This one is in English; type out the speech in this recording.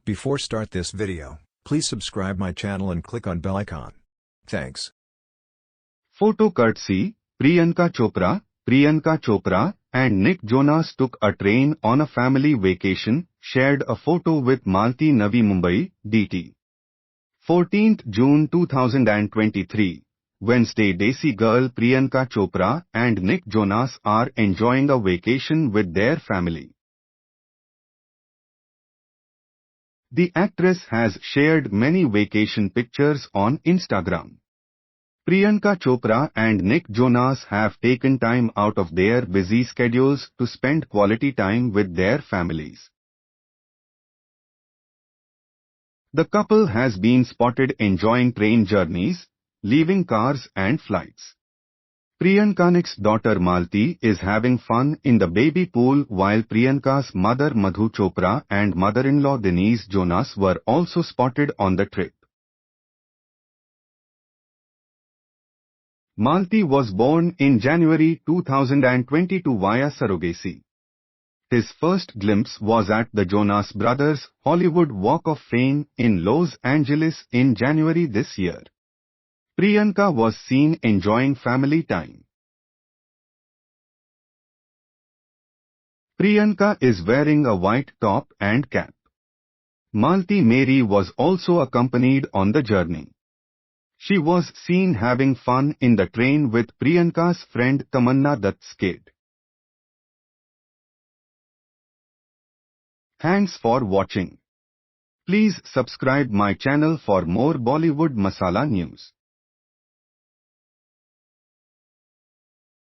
Before start this video, please subscribe my channel and click on bell icon. Thanks. Photo courtesy, Priyanka Chopra. Priyanka Chopra and Nick Jonas took a train on a family vacation, shared a photo with Malti Navi Mumbai, DT. 14th June 2023. Wednesday Desi girl Priyanka Chopra and Nick Jonas are enjoying a vacation with their family. The actress has shared many vacation pictures on Instagram. Priyanka Chopra and Nick Jonas have taken time out of their busy schedules to spend quality time with their families. The couple has been spotted enjoying train journeys, leaving cars and flights. Priyanka's daughter Malti is having fun in the baby pool while Priyanka's mother Madhu Chopra and mother-in-law Denise Jonas were also spotted on the trip. Malti was born in January 2022 via surrogacy. His first glimpse was at the Jonas Brothers' Hollywood Walk of Fame in Los Angeles in January this year. Priyanka was seen enjoying family time. Priyanka is wearing a white top and cap. Malti Mary was also accompanied on the journey. She was seen having fun in the train with Priyanka's friend Tamanna Dutt's kid. Thanks for watching. Please subscribe my channel for more Bollywood Masala news.